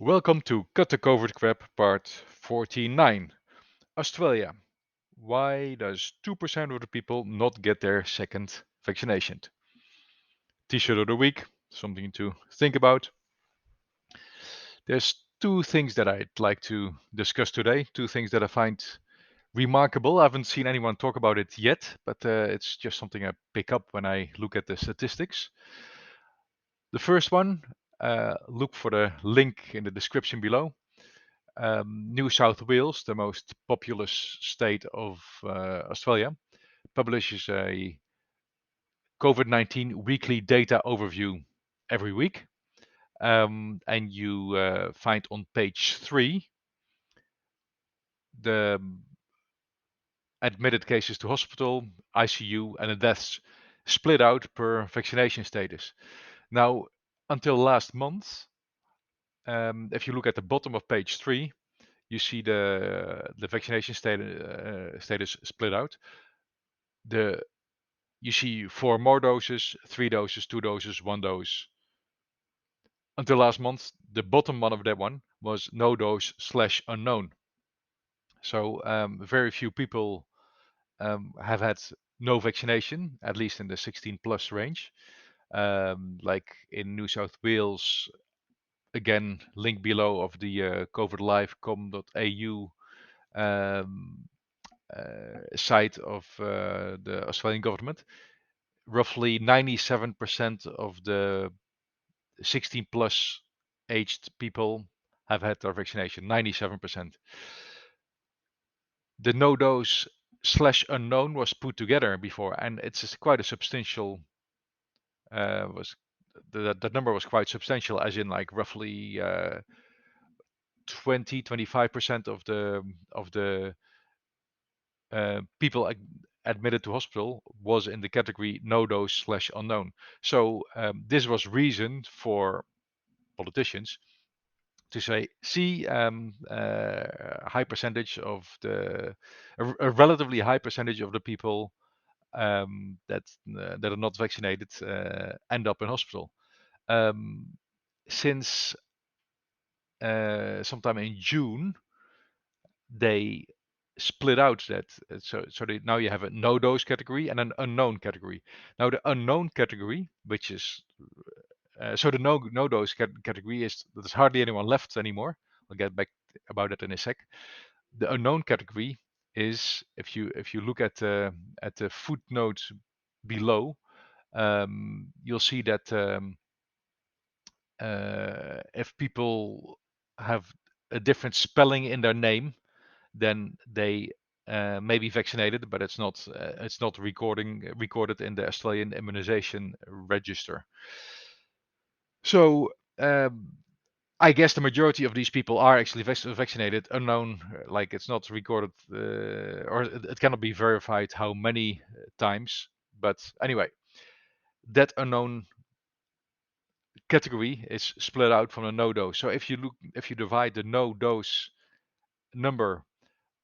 Welcome to Cut the COVID Crap Part 49. Australia. Why does 2% of the people not get their second vaccination? T-shirt of the week, something to think about. There's two things that I'd like to discuss today, two things that I find remarkable. I haven't seen anyone talk about it yet, but it's just something I pick up when I look at the statistics. The first one, look for the link in the description below. New South Wales, the most populous state of Australia, publishes a COVID-19 weekly data overview every week. And you find on page 3 the admitted cases to hospital, ICU, and the deaths split out per vaccination status. Now, until last month, if you look at the bottom of page 3, you see the vaccination status split out. You see 4 more doses, 3 doses, 2 doses, 1 dose. Until last month, the bottom one of that one was no dose / unknown. So very few people have had no vaccination, at least in the 16 plus range. Like in New South Wales, again, link below of the covidlive.com.au site of the Australian government. Roughly 97% of the 16 plus aged people have had their vaccination, 97%. The no dose / unknown was put together before, and it's quite a substantial. Was the number was quite substantial, as in like roughly 20-25% of the people admitted to hospital was in the category no dose / unknown. So this was reason for politicians to say, see, high percentage of a relatively high percentage of the people that are not vaccinated end up in hospital. Since sometime in June, they split out that now you have a no dose category and an unknown category. Now the unknown category, which is so the no dose category, is there's hardly anyone left anymore. I'll get back about that in a sec. The unknown category is, if you look at the footnote below, you'll see that if people have a different spelling in their name, then they may be vaccinated, but it's not recorded in the Australian immunization register. So I guess the majority of these people are actually vaccinated. Unknown, like it's not recorded, or it cannot be verified how many times. But anyway, that unknown category is split out from the no dose. So if you divide the no dose number,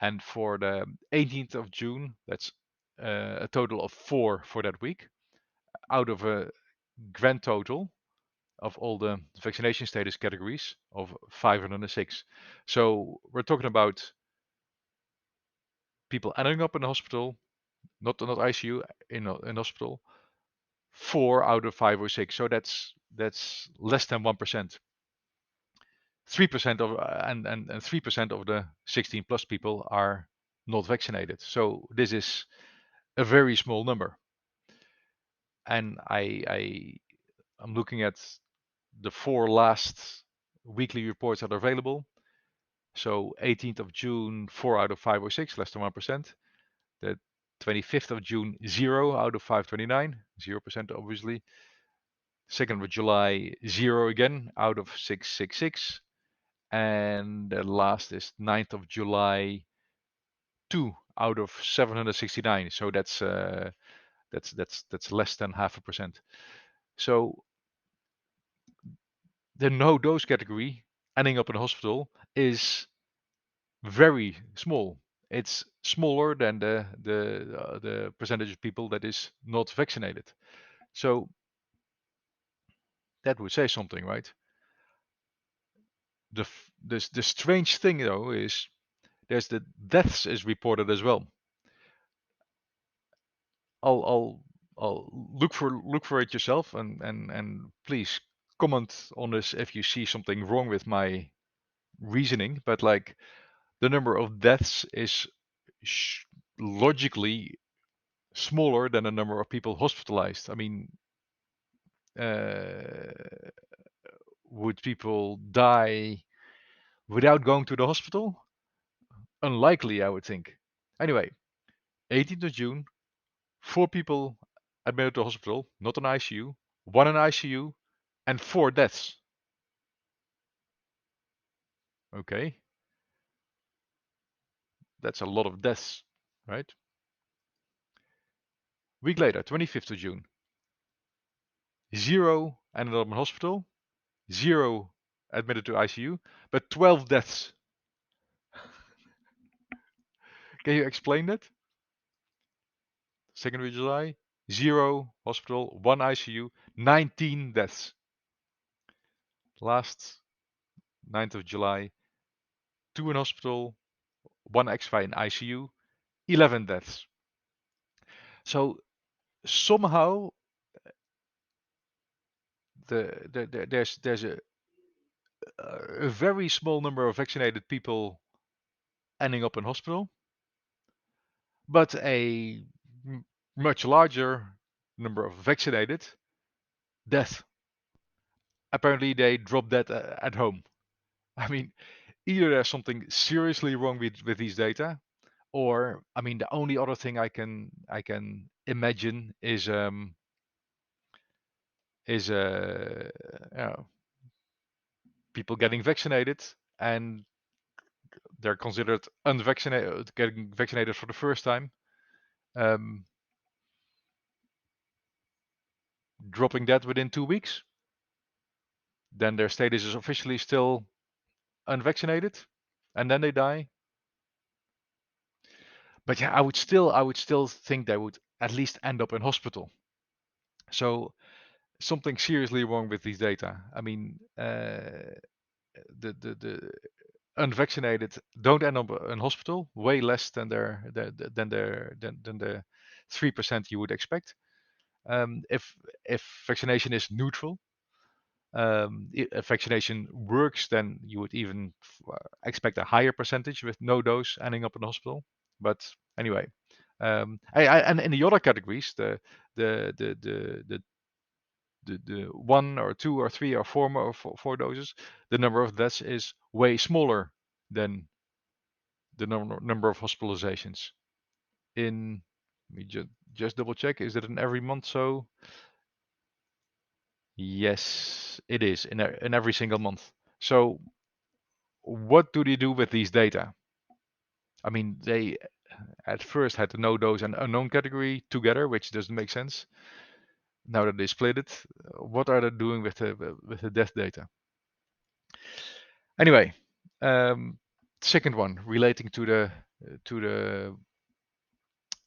and for the 18th of June, that's a total of 4 for that week, out of a grand total of all the vaccination status categories of 506. So we're talking about people ending up in the hospital, not ICU, in hospital, 4 out of 506. So that's less than 1%. 3% of and 3% of the 16 plus people are not vaccinated. So this is a very small number. And I'm looking at the 4 last weekly reports that are available. So 18th of June, 4 out of 506, less than 1%. The 25th of June, 0 out of 529, 0% obviously. 2nd of July, 0 again out of 666. And the last is 9th of July, 2 out of 769. So that's less than 0.5%. So the no dose category ending up in a hospital is very small. It's smaller than the percentage of people that is not vaccinated. So that would say something, right? The strange thing though is there's the deaths is reported as well. I'll I'll I'll look for it yourself and please comment on this if you see something wrong with my reasoning. But like the number of deaths is logically smaller than the number of people hospitalized. I mean, uh, would people die without going to the hospital? Unlikely, I would think. Anyway, 18th of June, 4 people admitted to hospital, not an ICU, one in ICU, and 4 deaths. Okay, that's a lot of deaths, right? Week later, 25th of June, 0 ended up in hospital, 0 admitted to ICU, but 12 deaths. Can you explain that? 2nd of July, 0 hospital, 1 ICU, 19 deaths. Last 9th of July, 2 in hospital, 1 extra in ICU, 11 deaths. So somehow there's a very small number of vaccinated people ending up in hospital, but a much larger number of vaccinated death. Apparently, they drop dead at home. I mean, either there's something seriously wrong with these data, or I mean, the only other thing I can imagine is you know, people getting vaccinated and they're considered unvaccinated, getting vaccinated for the first time, um, dropping that within 2 weeks, then their status is officially still unvaccinated, and then they die. But yeah, I would still think they would at least end up in hospital. So something seriously wrong with these data. I mean, the unvaccinated don't end up in hospital, way less than than the 3% you would expect. If vaccination is neutral, if vaccination works, then you would even expect a higher percentage with no dose ending up in the hospital. But anyway, and in the other categories, the 1 or 2 or 3 or 4 doses, the number of deaths is way smaller than the number of hospitalizations. In Let me just double check. Is it in every month? So yes, it is in every single month. So what do they do with these data? I mean, they at first had the no dose and unknown category together, which doesn't make sense. Now that they split it, what are they doing with the death data? Anyway, second one relating to the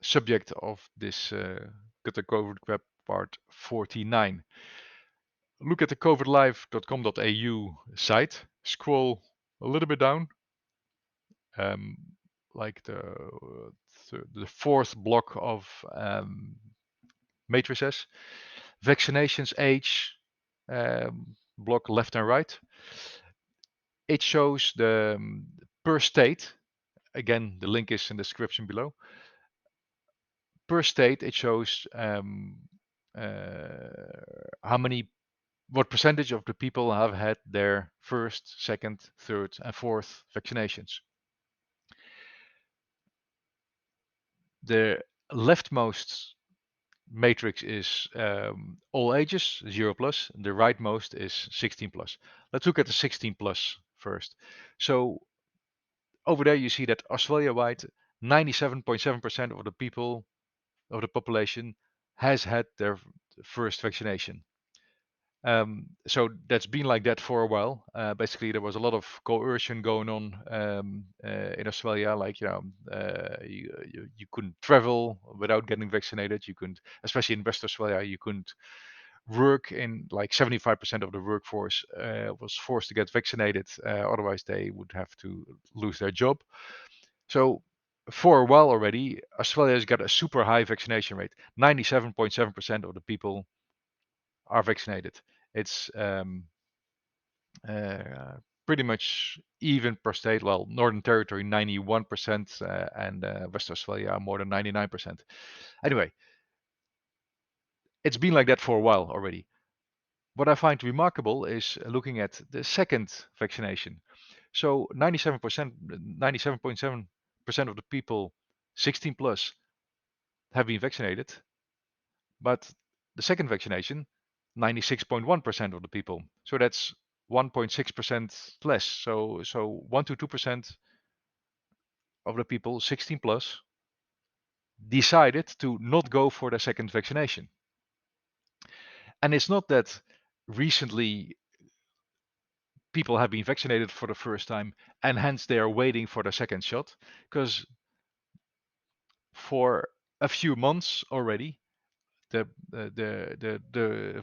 subject of this Got the COVID web part 49. Look at the covidlive.com.au site. Scroll a little bit down, um, like the fourth block of matrices. Vaccinations age, block left and right. It shows the per state. Again, the link is in the description below. Per state, it shows how many, what percentage of the people have had their first, second, third, and fourth vaccinations. The leftmost matrix is all ages, 0 plus. The rightmost is 16 plus. Let's look at the 16 plus first. So over there you see that Australia-wide, 97.7% of the people, of the population, has had their first vaccination. So that's been like that for a while. Basically, there was a lot of coercion going on in Australia. Like you couldn't travel without getting vaccinated. You couldn't, especially in West Australia, you couldn't work in like 75% of the workforce was forced to get vaccinated. Otherwise, they would have to lose their job. So for a while already, Australia has got a super high vaccination rate. 97.7% of the people are vaccinated. It's uh, pretty much even per state. Well, Northern Territory 91%, and West Australia more than 99%. Anyway, it's been like that for a while already. What I find remarkable is looking at the second vaccination. So 97.7% of the people 16 plus have been vaccinated, but the second vaccination, 96.1% of the people. So that's 1.6% less. So 1 to 2% of the people 16 plus decided to not go for the second vaccination. And it's not that recently people have been vaccinated for the first time and hence they are waiting for the second shot, because for a few months already the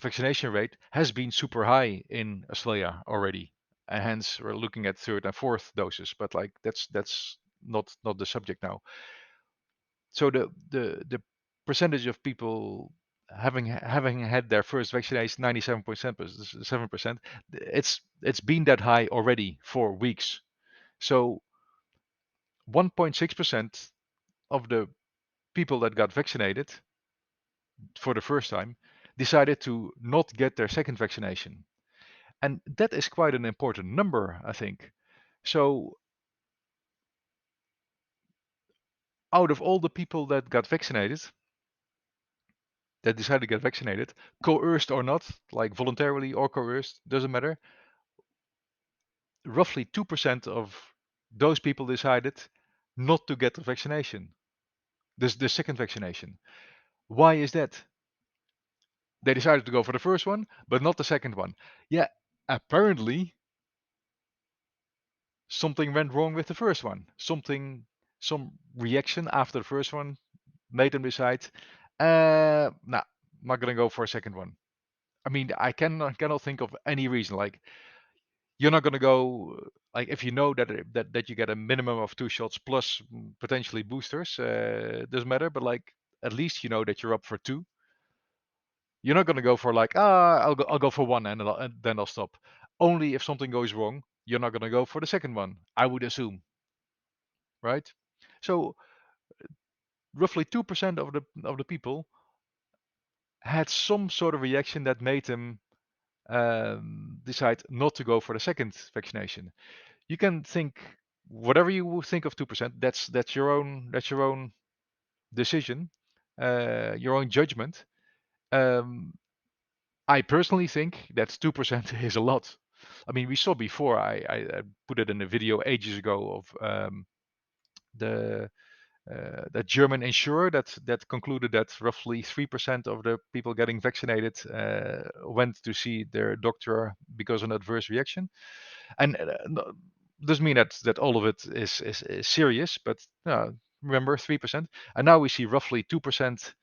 vaccination rate has been super high in Australia already, and hence we're looking at third and fourth doses. But like that's not the subject now. So the percentage of people having had their first vaccination 97.7%, it's been that high already for weeks. So 1.6% of the people that got vaccinated for the first time decided to not get their second vaccination. And that is quite an important number, I think. So out of all the people that got vaccinated, that decided to get vaccinated, coerced or not, like voluntarily or coerced, doesn't matter, roughly 2% of those people decided not to get the vaccination, the second vaccination. Why is that? They decided to go for the first one, but not the second one. Yeah, apparently something went wrong with the first one. Some reaction after the first one made them decide, nah, I'm not gonna go for a second one. I mean, I cannot think of any reason. Like, you're not gonna go, like, if you know that you get a minimum of 2 shots plus potentially boosters, doesn't matter. But like, at least you know that you're up for two. You're not gonna go for like, I'll go for one and then I'll stop. Only if something goes wrong, you're not gonna go for the second one, I would assume, right? So roughly 2% of the people had some sort of reaction that made them decide not to go for the second vaccination. You can think whatever you will think of 2%. That's your own decision, your own judgment. Um, I personally think that 2% is a lot. I mean, we saw before. I put it in a video ages ago of the that German insurer that concluded that roughly 3% of the people getting vaccinated went to see their doctor because of an adverse reaction. And doesn't mean that all of it is serious, but remember 3%. And now we see roughly 2%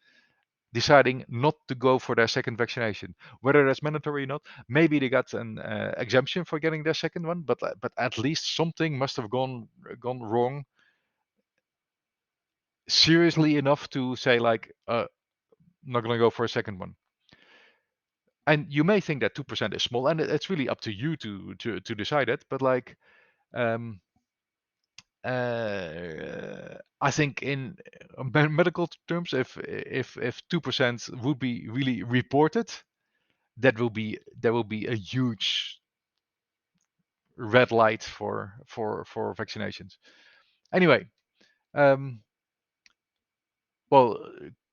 deciding not to go for their second vaccination. Whether that's mandatory or not, maybe they got an exemption for getting their second one, but at least something must have gone wrong seriously enough to say like, not going to go for a second one. And you may think that 2% is small, and it's really up to you to decide it. But like, um, I think in medical terms, if 2% would be really reported, that will be a huge red light for vaccinations. Anyway, um, well,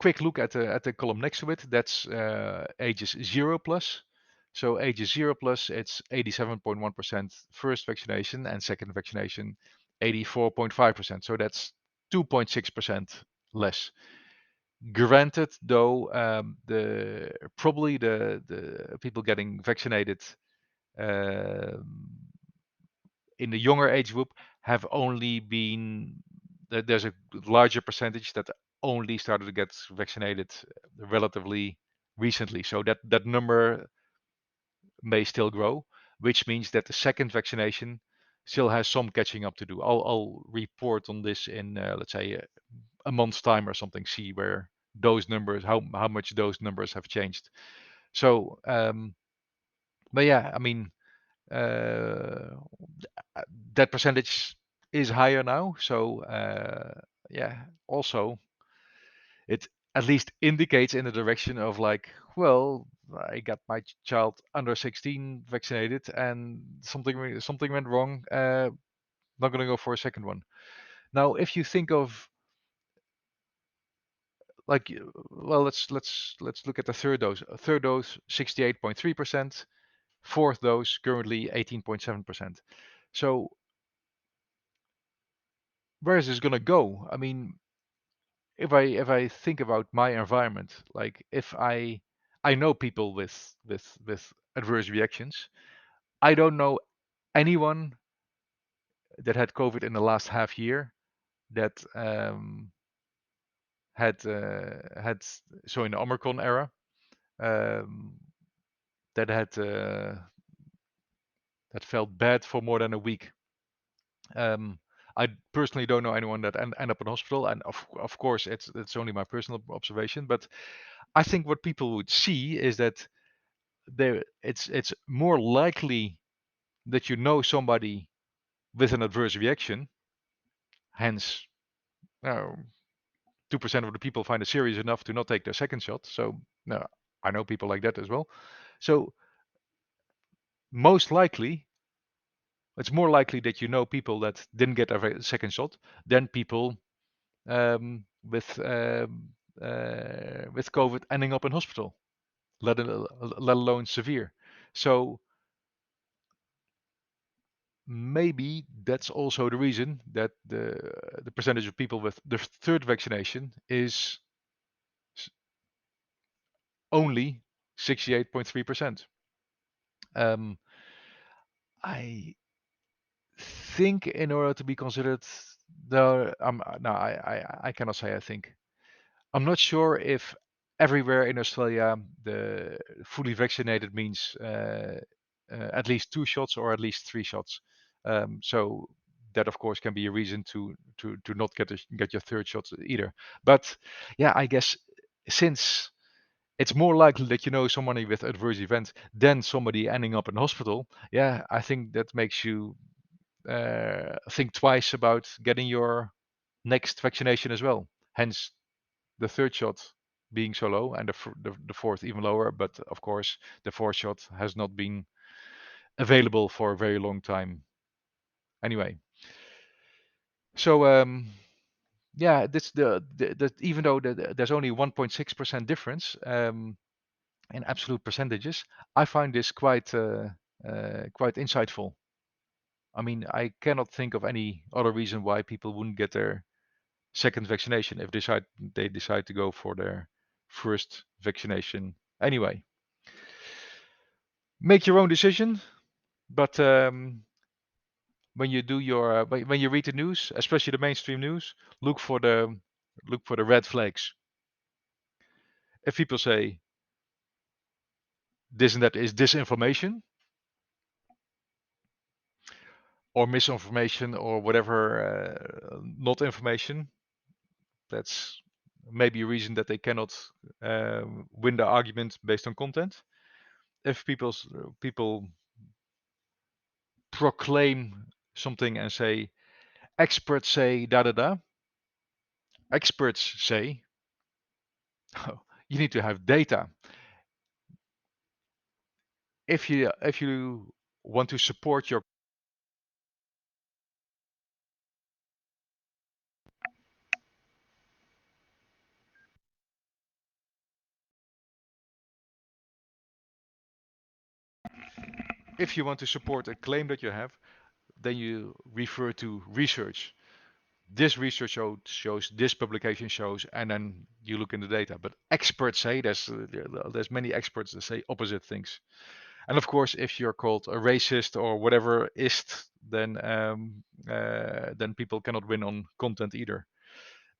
quick look at the column next to it. That's ages 0 plus. So ages 0 plus, it's 87.1% first vaccination, and second vaccination 84.5%. So that's 2.6% less. Granted, though, the probably the people getting vaccinated um, in the younger age group have only been there's a larger percentage that only started to get vaccinated relatively recently. So that number may still grow, which means that the second vaccination still has some catching up to do. I'll report on this in let's say a month's time or something. See where those numbers, how much those numbers have changed. So, but yeah, I mean, uh, that percentage is higher now. So yeah, also it at least indicates in the direction of like, well, I got my child under 16 vaccinated, and something went wrong. Not going to go for a second one. Now, if you think of like, well, let's look at the third dose. A third dose, 68.3%. Fourth dose, currently 18.7%. So where is this going to go? I mean, if I think about my environment, like if I know people with adverse reactions. I don't know anyone that had COVID in the last half year that had so in the Omicron era um, that had that felt bad for more than a week. Um, I personally don't know anyone that end up in hospital, and of course it's only my personal observation. But I think what people would see is that it's more likely that you know somebody with an adverse reaction. Hence, uh, 2% of the people find it serious enough to not take their second shot. So no, I know people like that as well. So most likely, it's more likely that you know people that didn't get a second shot than people um, with um, with COVID ending up in hospital, let alone severe. So maybe that's also the reason that the percentage of people with the third vaccination is only 68.3%. Um, I think in order to be considered, though, no, I cannot say. I think I'm not sure if everywhere in Australia the fully vaccinated means at least 2 shots or at least 3 shots. So that of course can be a reason to not get your third shot either. But yeah, I guess since it's more likely that you know somebody with adverse events than somebody ending up in hospital. Yeah, I think that makes you think twice about getting your next vaccination as well. Hence, the third shot being so low, and the fourth even lower. But of course, the fourth shot has not been available for a very long time. Anyway, so yeah, this the even though there's only 1.6% difference in absolute percentages, I find this quite insightful. I mean, I cannot think of any other reason why people wouldn't get their second vaccination if they decide to go for their first vaccination anyway. Make your own decision, but when you read the news, especially the mainstream news, look for the red flags. If people say this and that is disinformation or misinformation or whatever, not information, that's maybe a reason that they cannot win the argument based on content. If people proclaim something and say experts say da da da, experts say you need to have data. If you want to support your, if you want to support a claim that you have, then you refer to research. This research shows, this publication shows, and then you look in the data. But experts say there's many experts that say opposite things. And of course, if you're called a racist or whatever ist, then people cannot win on content either.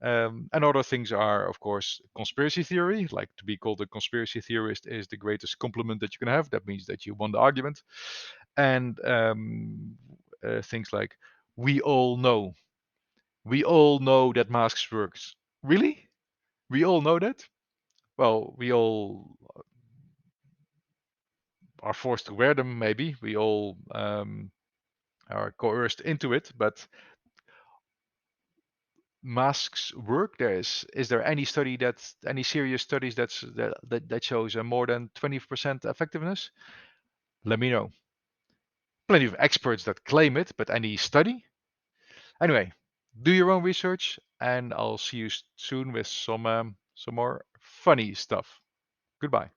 And other things are, of course, conspiracy theory. Like, to be called a conspiracy theorist is the greatest compliment that you can have. That means that you won the argument. And things like, we all know. We all know that masks works. Really? We all know that? Well, we all are forced to wear them, maybe. We all are coerced into it, but masks work. Is there any study any serious studies that shows a more than 20% effectiveness? Let me know. Plenty of experts that claim it, but any study? Anyway, do your own research, and I'll see you soon with some more funny stuff. Goodbye.